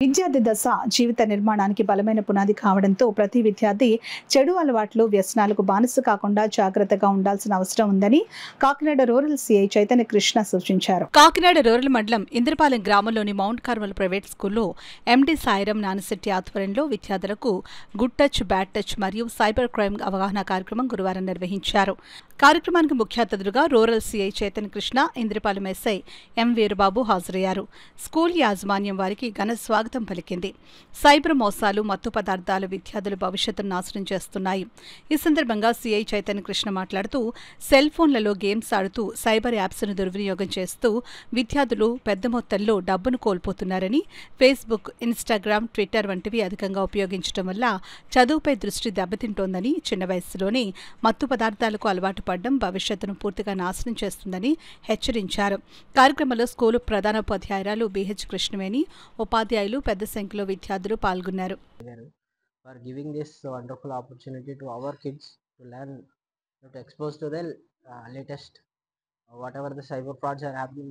విద్యార్థి దశ జీవిత నిర్మాణానికి బలమైన పునాది కావడంతో ప్రతి విద్యార్థి చెడు అలవాట్లు, వ్యసనాలకు బానిస కాకుండా జాగ్రత్తగా ఉండాల్సిన అవసరం ఉందని కాకినాడ రూరల్ సీఐ చైతన్య కృష్ణ సూచించారు. కాకినాడ రూరల్ మండలం ఇంద్రపాలెం గ్రామంలోని మౌంట్ కార్మల్ ప్రైవేట్ స్కూల్లో ఎండి సాయిరం నానశెట్టి ఆధ్వర్యంలో విద్యార్థులకు గుడ్ టచ్, బ్యాడ్ టచ్ మరియు సైబర్ క్రైమ్ అవగాహన కార్యక్రమం గురువారం నిర్వహించారు. కార్యక్రమానికి ముఖ్య అతిథులుగా rural CI Chaitanya Krishna, Indrapalem SI ఎం వీరబాబు హాజరయ్యారు. స్కూల్ యాజమాన్యం వారికి ఘన స్వాగతం పలికింది. సైబర్ మోసాలు, మత్తు పదార్థాలు విద్యార్థుల భవిష్యత్తును నాశనం చేస్తున్నాయి. ఈ సందర్భంగా సీఐ చైతన్య కృష్ణ మాట్లాడుతూ సెల్ ఫోన్లలో గేమ్స్ ఆడుతూ సైబర్ యాప్స్ను దుర్వినియోగం చేస్తూ విద్యార్థులు పెద్ద మొత్తంలో డబ్బును కోల్పోతున్నారని, ఫేస్బుక్, ఇన్స్టాగ్రామ్, ట్విట్టర్ వంటివి అధికంగా ఉపయోగించడం వల్ల చదువుపై దృష్టి దెబ్బతింటోందని, చిన్న వయస్సులోనే మత్తు పదార్థాలకు అలవాటు పడడం భవిష్యత్తును పూర్తిగా నాశనం చేస్తుందని హెచ్చరించారు. కార్యక్రమంలో స్కూలు ప్రధానోపాధ్యాయురాలు బిహెచ్ కృష్ణవేణి, ఉపాధ్యాయులు పెద్ద సంఖ్యలో విద్యార్థులు పాల్గొన్నారు. For giving this wonderful opportunity to our kids to learn, to expose to the latest whatever the cyber frauds are happening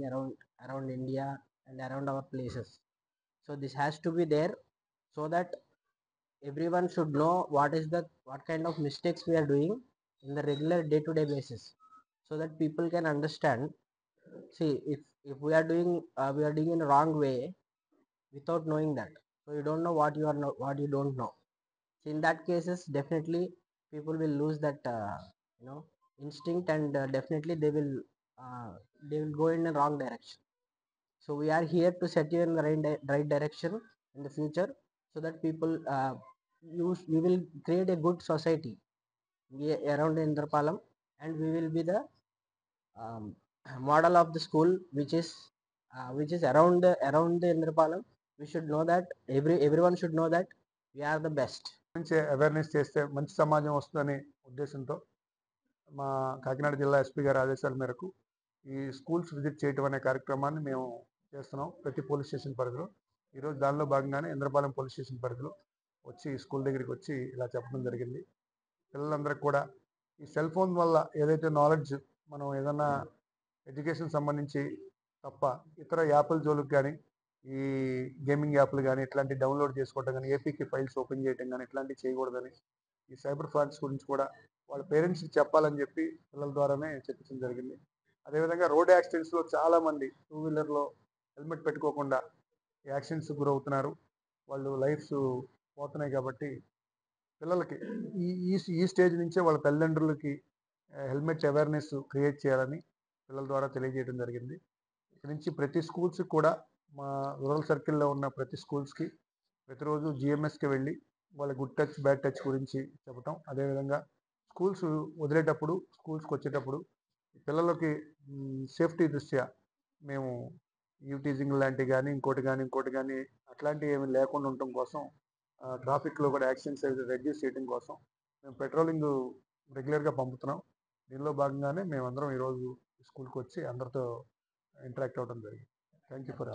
around India and around our places. So this has to be there so that everyone should know what kind of mistakes we are doing in the regular day-to-day basis, so that people can understand. See, if we are doing in a wrong way without knowing that, so you don't know what you don't know. So in that cases, definitely people will lose that instinct, and definitely they will go in a wrong direction. So we are here to set you in the right direction in the future, so that people we will create a good society around Indrapalam, and we will be the model of the school which is around the Indrapalam. We should know that everyone should know that we are the best. Awareness చేస్తే మంచి సమాజం వస్తుందనే ఉద్దేశంతో మా కాకినాడ జిల్లా SP గారి ఆదేశాల మేరకు ఈ స్కూల్స్ విజిట్ చేయటం అనే కార్యక్రమాన్ని మేము చేస్తున్నాం ప్రతి పోలీస్ స్టేషన్ పరిధిలో. ఈరోజు దానిలో భాగంగానే ఇంద్రపాలెం పోలీస్ స్టేషన్ పరిధిలో వచ్చి స్కూల్ దగ్గరికి వచ్చి ఇలా చెప్పడం జరిగింది. పిల్లలందరికీ కూడా ఈ సెల్ ఫోన్ వల్ల ఏదైతే నాలెడ్జ్ మనం ఏదన్నా ఎడ్యుకేషన్ సంబంధించి తప్ప ఇతర యాప్ల జోలికి కానీ, ఈ గేమింగ్ యాప్లు కానీ ఇట్లాంటి డౌన్లోడ్ చేసుకోవడం కానీ, ఏపీకి ఫైల్స్ ఓపెన్ చేయడం కానీ ఇట్లాంటివి చేయకూడదని, ఈ సైబర్ ఫ్రాడ్స్ గురించి కూడా వాళ్ళ పేరెంట్స్కి చెప్పాలని చెప్పి పిల్లల ద్వారానే చెప్పించడం జరిగింది. అదేవిధంగా రోడ్ యాక్సిడెంట్స్లో చాలామంది 2 వీలర్లో హెల్మెట్ పెట్టుకోకుండా యాక్సిడెంట్స్ గురవుతున్నారు. వాళ్ళు లైఫ్స్ పోతున్నాయి. కాబట్టి పిల్లలకి ఈ స్టేజ్ నుంచే వాళ్ళ తల్లిదండ్రులకి హెల్మెట్ అవేర్నెస్ క్రియేట్ చేయాలని పిల్లల ద్వారా తెలియజేయడం జరిగింది. ఇక్కడి నుంచి ప్రతి స్కూల్స్కి కూడా మా రూరల్ సర్కిల్లో ఉన్న ప్రతి స్కూల్స్కి ప్రతిరోజు జిఎంఎస్కి వెళ్ళి వాళ్ళ గుడ్ టచ్, బ్యాడ్ టచ్ గురించి చెప్పటం, అదేవిధంగా స్కూల్స్ వదిలేటప్పుడు, స్కూల్స్కి వచ్చేటప్పుడు పిల్లలకి సేఫ్టీ దృష్ట్యా మేము యూటీజింగ్ లాంటివి కానీ ఇంకోటి కానీ అట్లాంటివి ఏమి లేకుండా ఉండటం కోసం, ట్రాఫిక్లో కూడా యాక్సిడెంట్స్ రెడ్యూస్ చేయడం కోసం మేము పెట్రోలింగ్ రెగ్యులర్గా పంపుతున్నాం. దీనిలో భాగంగానే మేమందరం ఈరోజు స్కూల్కి వచ్చి అందరితో ఇంటరాక్ట్ అవ్వడం జరిగింది. Thank you for